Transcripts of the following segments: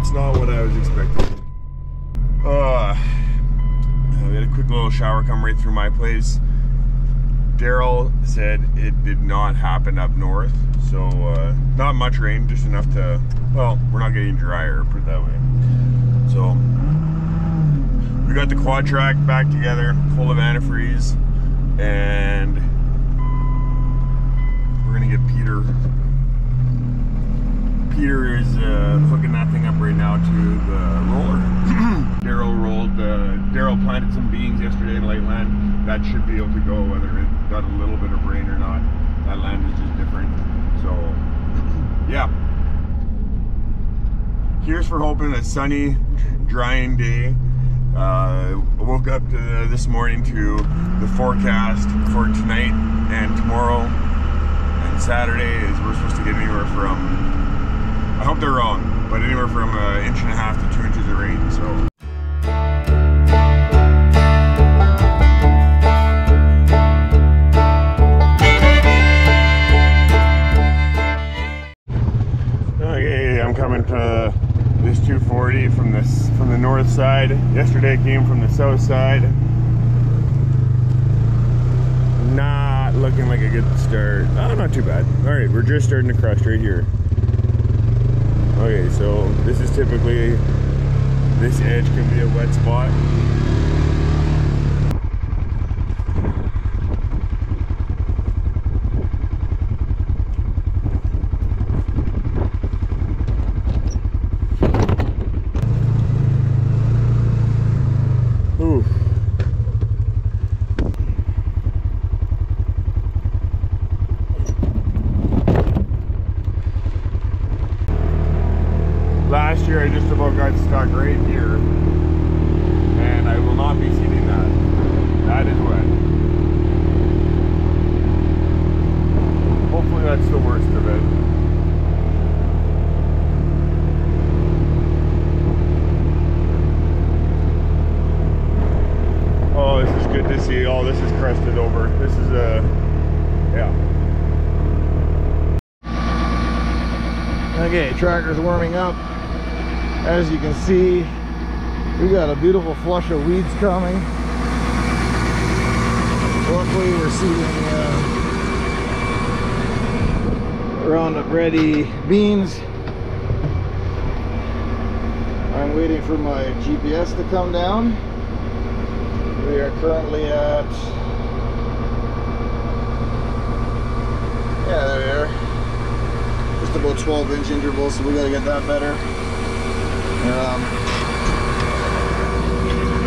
That's not what I was expecting. We had a quick little shower come right through my place. Daryl said it did not happen up north, so not much rain, just enough to, well, we're not getting drier, put it that way. So we got the quad track back together, full of antifreeze, and we're gonna get Peter. Peter is hooking that thing up right now to the roller. Daryl planted some beans yesterday in Lakeland. That should be able to go whether it got a little bit of rain or not. That land is just different. So, yeah. Here's for hoping a sunny, drying day. I woke up this morning to the forecast for tonight and tomorrow and Saturday is we're supposed to get anywhere from, I hope they're wrong, but anywhere from 1.5 inches to 2 inches of rain. So. Okay, I'm coming to this 240 from the north side. Yesterday it came from the south side. Not looking like a good start. Oh, not too bad. All right, we're just starting to crust right here. Okay, so this is typically, this edge can be a wet spot. Ooh. Last year I just about got stuck right here, and I will not be seating that. That is wet. Hopefully that's the worst of it. Oh, this is good to see. Oh, this is crested over. This is yeah. Okay, tractor's warming up. As you can see, we got a beautiful flush of weeds coming. Luckily, we're seeding Roundup Ready beans. I'm waiting for my GPS to come down. We are currently at, yeah, there we are. Just about 12-inch intervals, so we gotta get that better.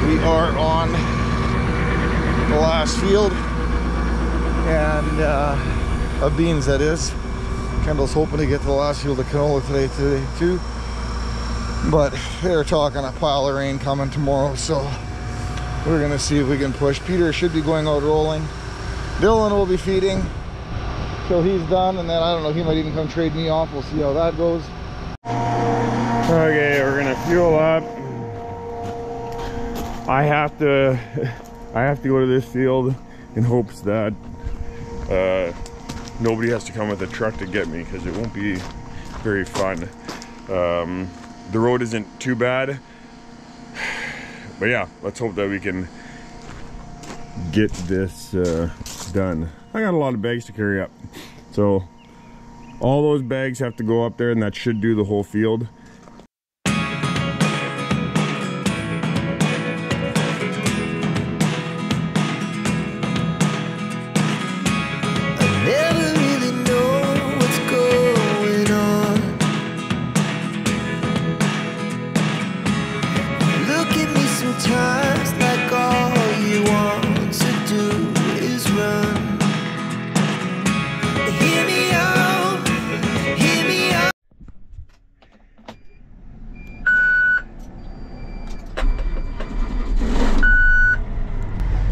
We are on the last field, and of beans, that is. Kendall's hoping to get to the last field of canola today too, but they're talking a pile of rain coming tomorrow, so we're gonna see if we can push. Peter should be going out rolling. Dylan will be feeding till he's done, and then I don't know, he might even come trade me off. We'll see how that goes. Okay, we're gonna fuel up. I have to go to this field in hopes that nobody has to come with a truck to get me, because it won't be very fun. The road isn't too bad, but yeah, let's hope that we can get this done. I got a lot of bags to carry up, so all those bags have to go up there, and that should do the whole field.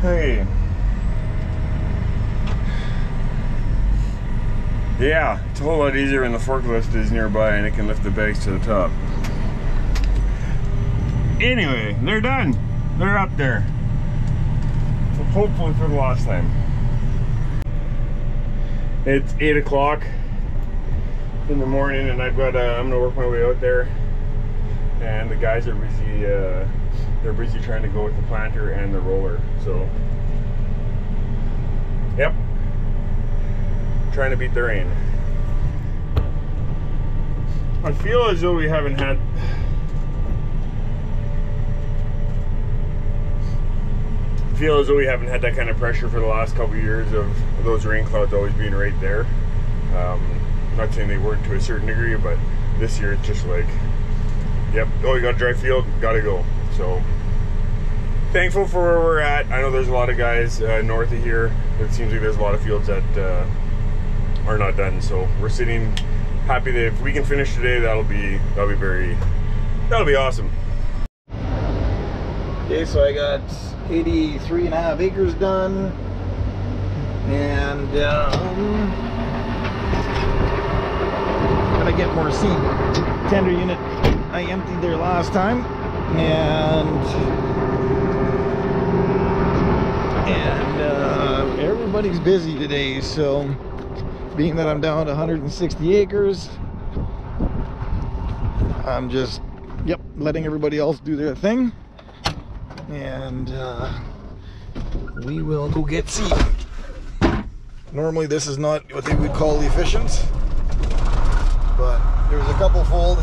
Hey. Yeah, it's a whole lot easier when the forklift is nearby and it can lift the bags to the top. Anyway, they're done. They're up there. Hopefully for the last time. It's 8 o'clock in the morning, and I've got I'm gonna work my way out there. and the guys are busy. They're busy trying to go with the planter and the roller. So, yep, trying to beat the rain. I feel as though we haven't had. That kind of pressure for the last couple of years of those rain clouds always being right there. I'm not saying they weren't to a certain degree, but this year it's just like, yep, oh, you got a dry field, gotta go. So thankful for where we're at. I know there's a lot of guys north of here. It seems like there's a lot of fields that are not done. So we're sitting happy that if we can finish today, that'll be awesome. Okay, so I got 83.5 acres done, and gotta get more seed. Tender unit I emptied there last time, and everybody's busy today. So being that I'm down to 160 acres, I'm just letting everybody else do their thing, and we will go get seed. Normally this is not what they would call efficient, but there's a couple fold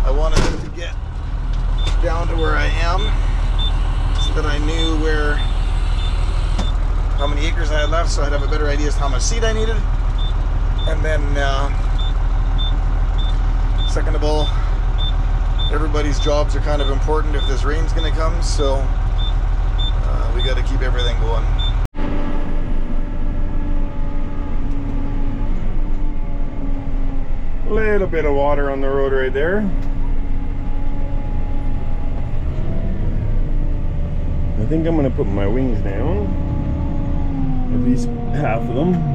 I wanted to get down to where I am so that I knew how many acres I had left, so I'd have a better idea as to how much seed I needed. And then second of all, everybody's jobs are kind of important if this rain's going to come, so we got to keep everything going. A little bit of water on the road right there. I think I'm going to put my wings down, at least half of them.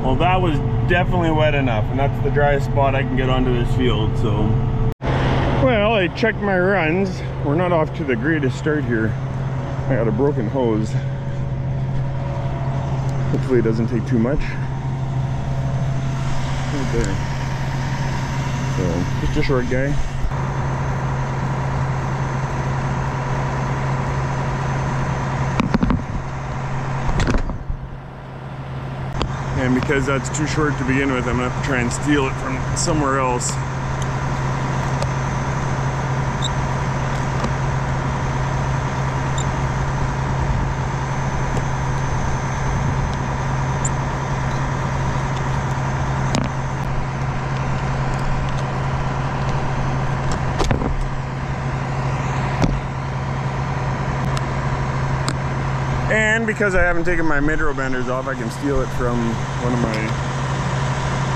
Well, that was definitely wet enough, and that's the driest spot I can get onto this field. So, well, I checked my runs. We're not off to the greatest start here. I got a broken hose. Hopefully it doesn't take too much. Right there. So, just a short guy. And because that's too short to begin with, I'm gonna have to try and steal it from somewhere else. And because I haven't taken my mid-row banders off, I can steal it from one of my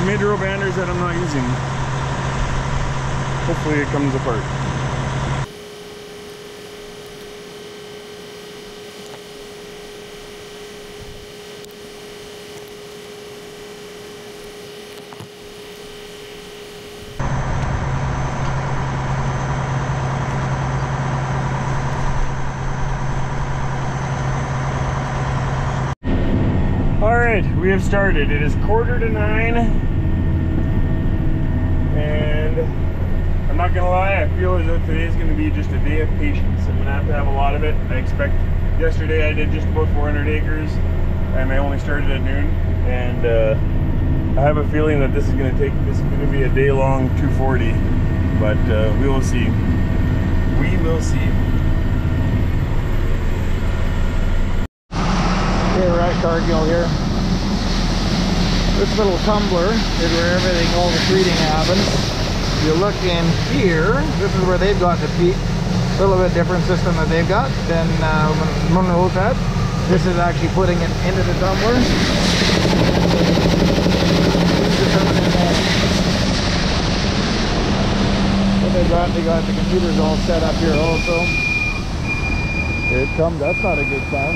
mid-row banders that I'm not using. Hopefully it comes apart. Alright, we have started. It is 8:45, and I'm not gonna lie, I feel as though today is gonna be just a day of patience. I'm gonna have a lot of it. I expect yesterday I did just about 400 acres, and I only started at noon, and I have a feeling that this is gonna be a day-long 240, but we will see. We will see. Okay, we're at Cargill here. This little tumbler is where all the treating happens. you look in here, this is where they've got the peak. A little bit different system that they've got than Monroe's had. This is actually putting it into the tumbler. What they got the computers all set up here also. Here it comes, that's not a good sign.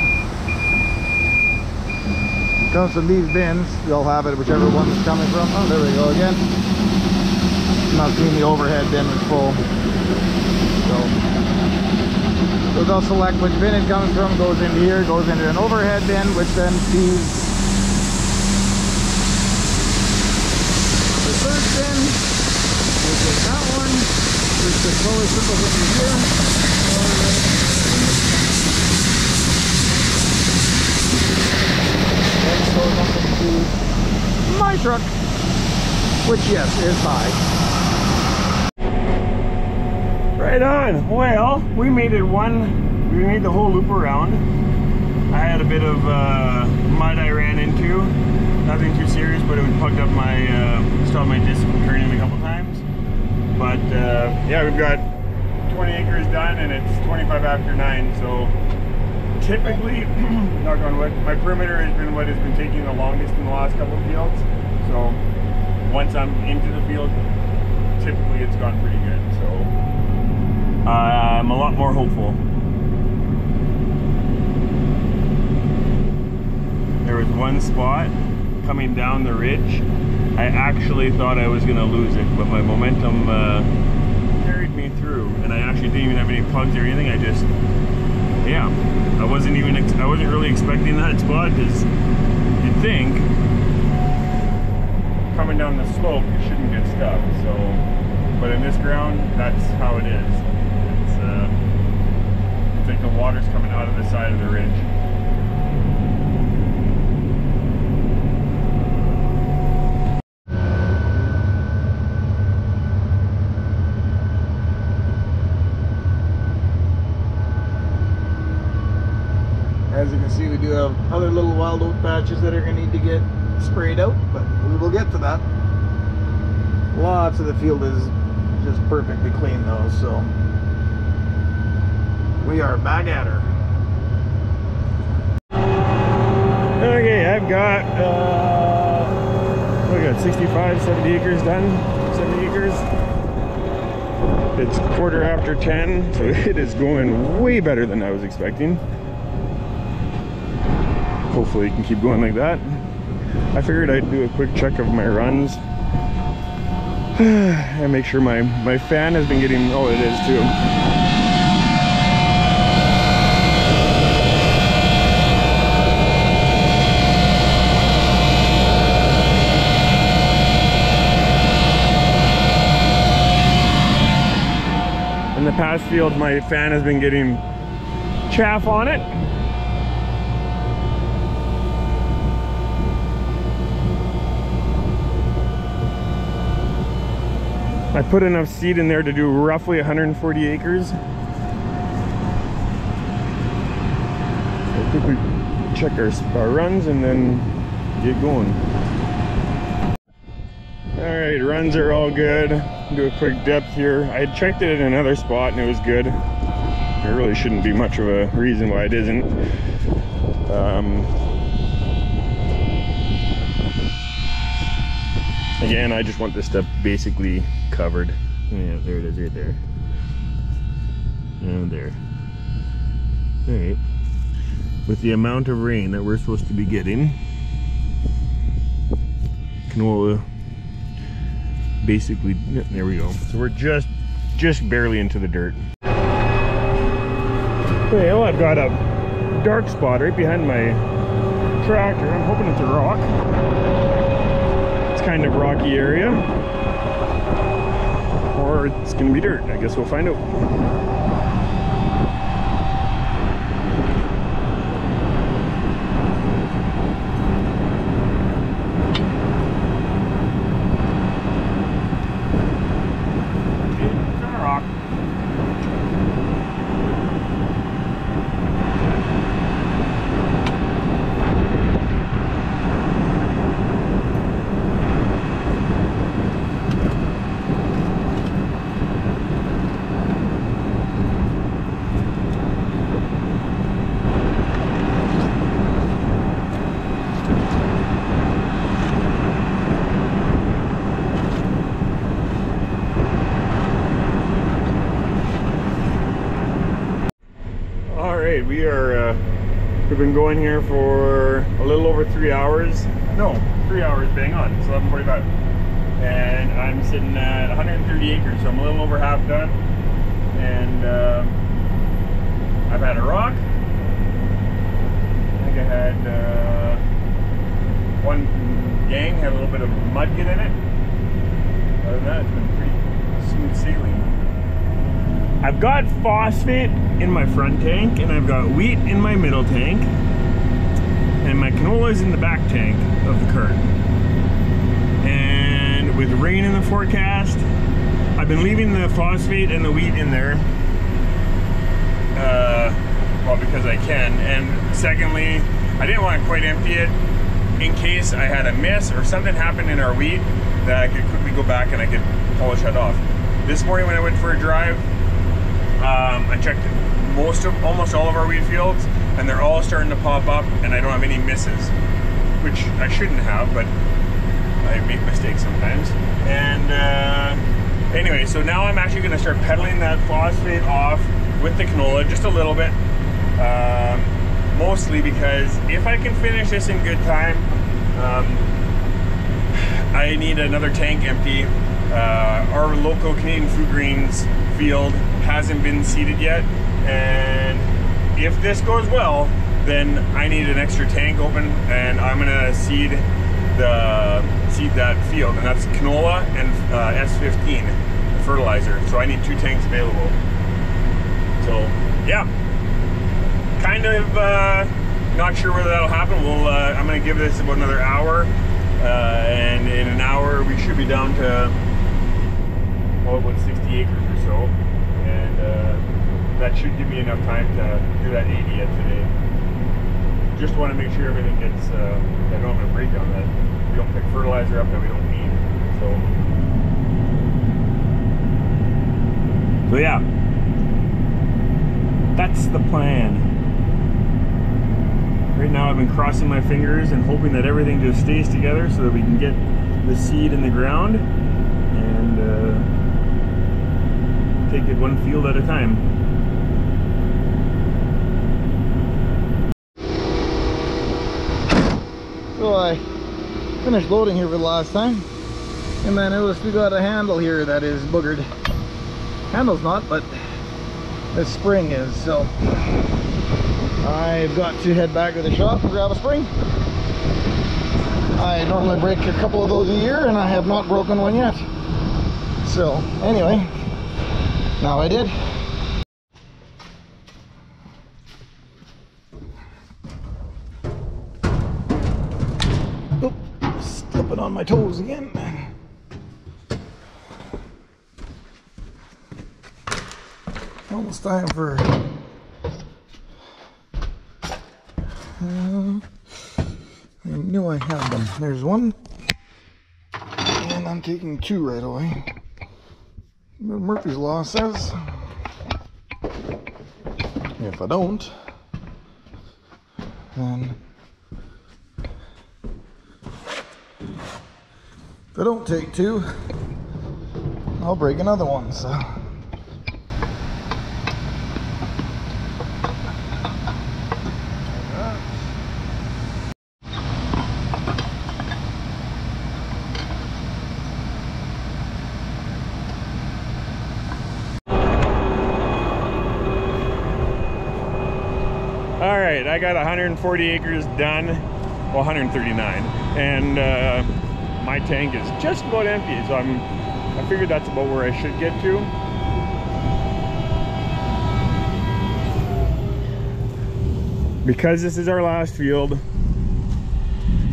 It comes from these bins, they'll have it whichever one it's coming from. Oh, there we go again. Not seeing the overhead bin was full. So they'll select which bin it comes from, goes into here, goes into an overhead bin, which then feeds the third bin, which is that one, which the slowly trickles into here. Then it goes up into my truck, which yes, is high. Right on. Well, we made the whole loop around. I had a bit of mud I ran into. Nothing too serious, but it plugged up stopped my disc from turning a couple times. But yeah, we've got 20 acres done and it's 25 after 9. So typically, knock on wood, my perimeter has been what has been taking the longest in the last couple of fields. So once I'm into the field, typically it's gone pretty good. So I'm a lot more hopeful. There was one spot coming down the ridge. I actually thought I was going to lose it, but my momentum carried me through, and I actually didn't even have any plugs or anything. I wasn't really expecting that spot, because you'd think coming down the slope you shouldn't get stuck. So, but in this ground, that's how it is. It's like the water's coming out of the side of the ridge. As you can see, we do have other little wild oat patches that are going to need to get sprayed out, but we will get to that. Lots of the field is just perfectly clean though, so we are back at her. Okay, I've got 65, 70 acres done. 70 acres. It's 10:15, so it is going way better than I was expecting. Hopefully it can keep going like that. I figured I'd do a quick check of my runs and make sure my fan has been getting, oh, it is too. In the past field, my fan has been getting chaff on it. I put enough seed in there to do roughly 140 acres. We'll quickly check our runs and then get going. Alright, runs are all good. Do a quick depth here. I had checked it in another spot and it was good. There really shouldn't be much of a reason why it isn't. Again, I just want this stuff basically covered. Yeah, there it is right there. And there. Alright. With the amount of rain that we're supposed to be getting, canola basically, there we go. So we're just barely into the dirt. Well, I've got a dark spot right behind my tractor. I'm hoping it's a rock. Kind of rocky area, or it's gonna be dirt. I guess we'll find out. It's a rock. right, we've been going here for a little over 3 hours. No, 3 hours bang on. It's 11:45. And I'm sitting at 130 acres, so I'm a little over half done. And I've had a rock. I think I had one gang, had a little bit of mud get in it. Other than that, it's been pretty smooth sailing. I've got phosphate in my front tank, and I've got wheat in my middle tank, and my canola is in the back tank of the cart. And with rain in the forecast, I've been leaving the phosphate and the wheat in there. Well, because I can, and secondly, I didn't want to quite empty it in case I had a miss or something happened in our wheat that I could quickly go back and I could polish it off. This morning when I went for a drive, I checked almost all of our wheat fields, and they're all starting to pop up, and I don't have any misses, which I shouldn't have, but I make mistakes sometimes. And anyway, so now I'm actually going to start pedaling that phosphate off with the canola just a little bit, mostly because if I can finish this in good time, I need another tank empty. Our local Canadian Food Greens field hasn't been seeded yet, and if this goes well, then I need an extra tank open, and I'm gonna seed that field, and that's canola and S15 fertilizer. So I need 2 tanks available. So yeah, kind of not sure whether that'll happen. I'm gonna give this about another hour, and in an hour we should be down to about 60 acres or so, and that should give me enough time to do that 80 yet today. Just want to make sure everything gets, I don't have a breakdown, that we don't pick fertilizer up that we don't need. So yeah, that's the plan. Right now I've been crossing my fingers and hoping that everything just stays together so that we can get the seed in the ground and take it one field at a time. So I finished loading here for the last time, and then I noticed we got a handle here that is boogered. Handle's not, but the spring is, so I've got to head back to the shop and grab a spring. I normally break a couple of those a year, and I have not broken one yet. So anyway, now I did. Oop, slipping on my toes again. Almost time for I knew I had them. There's one, and I'm taking 2 right away. Murphy's Law says if I don't, then if I don't take 2, I'll break another one. So Alright, I got 140 acres done, well 139, and my tank is just about empty, so I figured that's about where I should get to. Because this is our last field,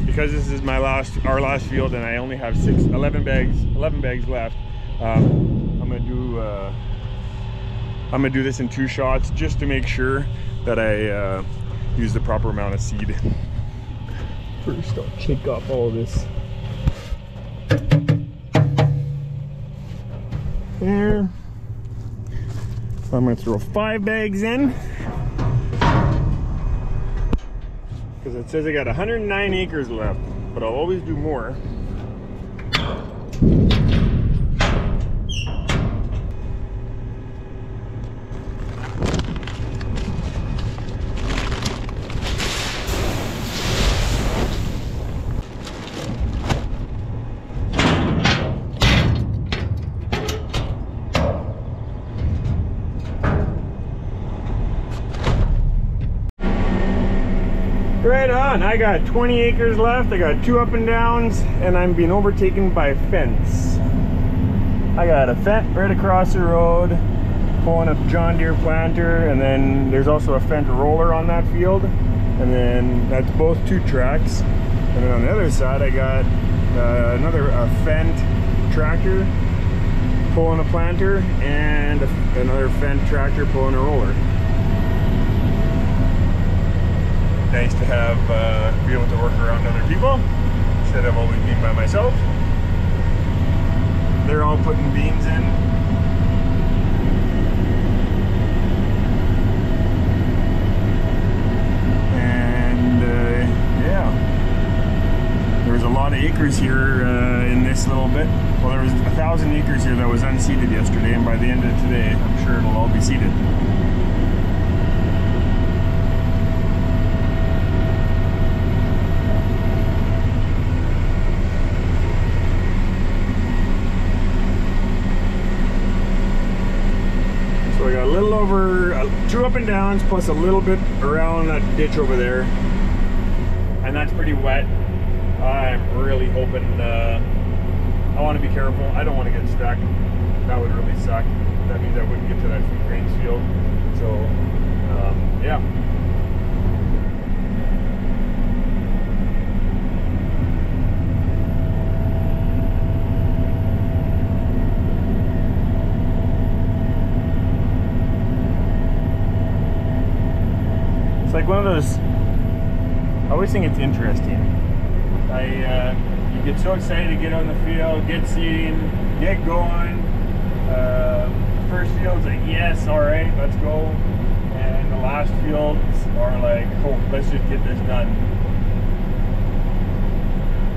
because this is our last field, and I only have 11 bags left, I'm gonna do this in 2 shots just to make sure that I use the proper amount of seed. First, I'll shake off all of this. There. I'm gonna throw 5 bags in, because it says I got 109 acres left, but I'll always do more. Right on. I got 20 acres left. I got 2 up and downs, and I'm being overtaken by a fence. I got a fence right across the road, pulling a John Deere planter, and then there's also a Fendt roller on that field, and then that's both 2 tracks. And then on the other side, I got another Fendt tractor pulling a planter, and another Fendt tractor pulling a roller. Nice to have be able to work around other people instead of always being by myself. They're all putting beans in. And yeah, there's a lot of acres here in this little bit. Well, there was 1,000 acres here that was unseeded yesterday, and by the end of today, I'm sure it'll all be seeded. So I got a little over 2 up and downs plus a little bit around that ditch over there, and that's pretty wet. I'm really hoping I want to be careful. I don't want to get stuck. That would really suck. That means I wouldn't get to that food grains field. So yeah. It's like one of those, I always think it's interesting. You get so excited to get on the field, get seeding, get going. First field's like, yes, all right, let's go. And the last fields are like, oh, let's just get this done.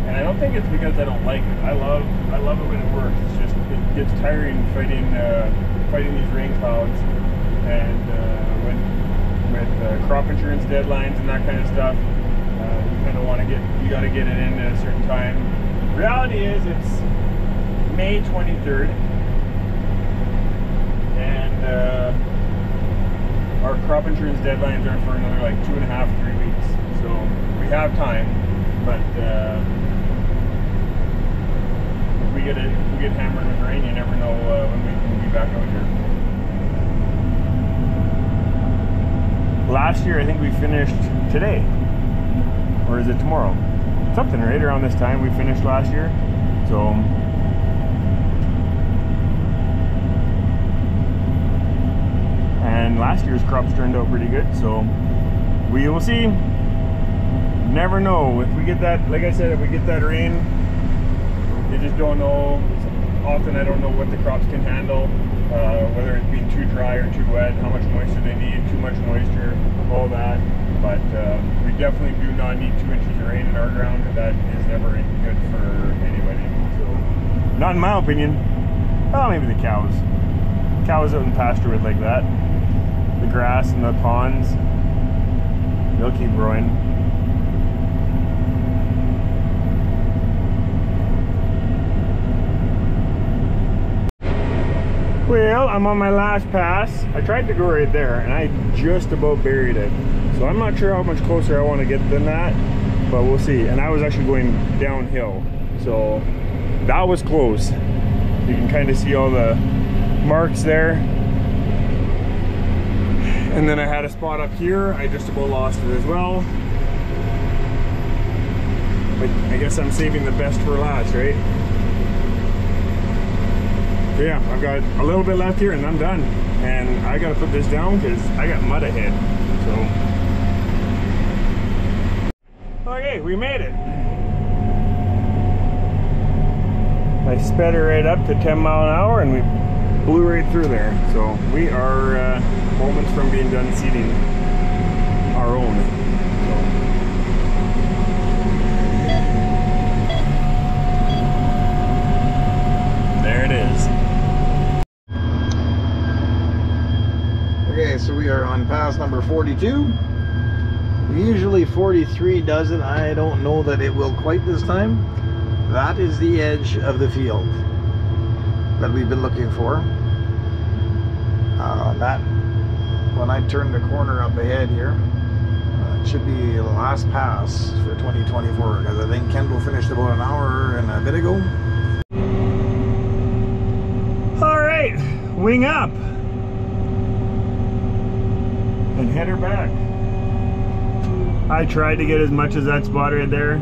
And I don't think it's because I don't like it. I love it when it works. It's just, it gets tiring fighting these rain clouds, and with crop insurance deadlines and that kind of stuff. You kind of want to you got to get it in at a certain time. Reality is it's May 23rd, and our crop insurance deadlines are for another like 2.5, 3 weeks. So we have time, but if we get hammered with rain, you never know when we can be back out here. Last year, I think we finished today. Or is it tomorrow? Something right around this time we finished last year. So and last year's crops turned out pretty good, so we will see. Never know. If we get that, like I said, if we get that rain, you just don't know. Often I don't know what the crops can handle, whether it's being too dry or too wet, how much moisture they need, too much moisture, all that. But we definitely do not need 2 inches of rain in our ground. That is never good for anybody. So, not in my opinion. Oh, maybe the cows. Cows out in pasture would like that. The grass and the ponds, they'll keep growing. Well, I'm on my last pass. I tried to go right there, and I just about buried it. So I'm not sure how much closer I want to get than that, but we'll see. And I was actually going downhill, so that was close. You can kind of see all the marks there. And then I had a spot up here. I just about lost it as well. But I guess I'm saving the best for last, right? So yeah, I've got a little bit left here and I'm done. And I gotta put this down because I got mud ahead. So okay, we made it. I sped her right up to 10 mile an hour and we blew right through there. So we are moments from being done seeding our own. There it is. Okay, so we are on pass number 42. Usually 43 does it. I don't know that it will quite this time. That is the edge of the field that we've been looking for. That when I turn the corner up ahead here, It should be the last pass for 2024 because I think Kendall finished about an hour and a bit ago. All right, wing up and head her back. I tried to get as much as that spot right there,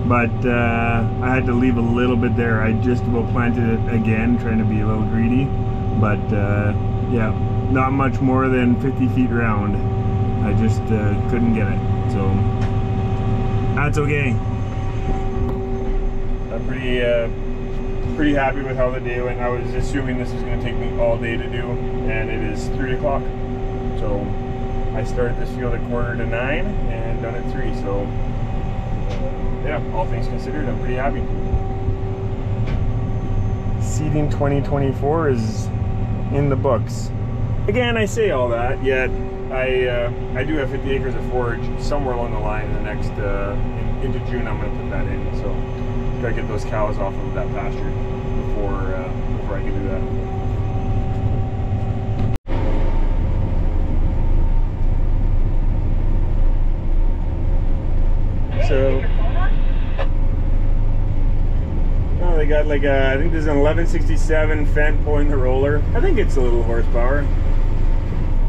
but I had to leave a little bit there. I just about planted it again, trying to be a little greedy, but yeah, not much more than 50 feet round. I just couldn't get it, so that's okay. I'm pretty happy with how the day went. I was assuming this was going to take me all day to do, and it is 3 o'clock. So I started this field at 8:45 and done at 3. So yeah, all things considered, I'm pretty happy. Seeding 2024 is in the books. Again, I say all that, yet I do have 50 acres of forage somewhere along the line in the next into June. I'm going to put that in. So gotta get those cows off of that pasture before I can do that. So, oh, they got like I think there's an 1167 Fendt pulling the roller. I think it's a little horsepower.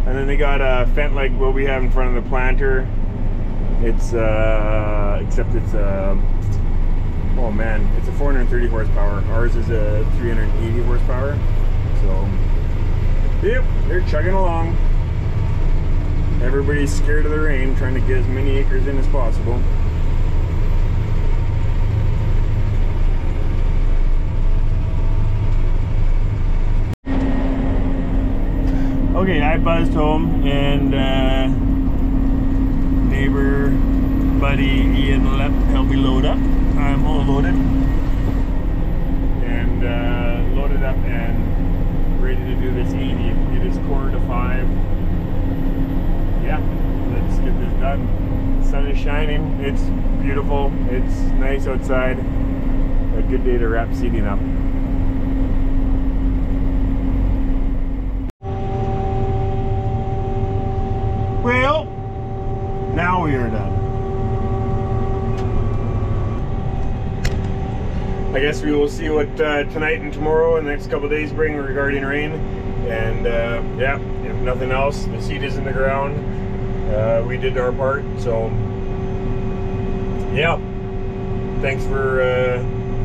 And then they got a Fendt like what we have in front of the planter. It's except it's oh man, it's a 430 horsepower. Ours is a 380 horsepower. So, yep, they're chugging along. Everybody's scared of the rain, trying to get as many acres in as possible. Okay, I buzzed home and neighbor buddy Ian helped me load up. I'm all loaded and loaded up and ready to do this 80. It is 4:45. Yeah, let's get this done. The sun is shining. It's beautiful. It's nice outside. A good day to wrap seeding up. Well, now we are done. I guess we will see what tonight and tomorrow and the next couple of days bring regarding rain. And yeah, if nothing else, the seed is in the ground. We did our part, so yeah. Thanks for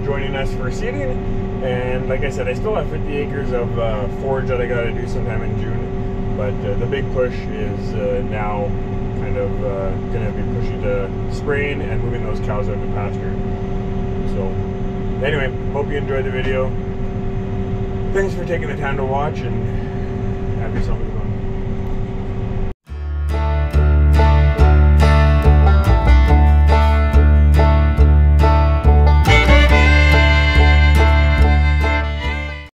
joining us for seeding. And like I said, I still have 50 acres of forage that I got to do sometime in June. But the big push is now kind of going to be pushing to spraying and moving those cows out to pasture. So anyway, hope you enjoyed the video. Thanks for taking the time to watch, and have yourself a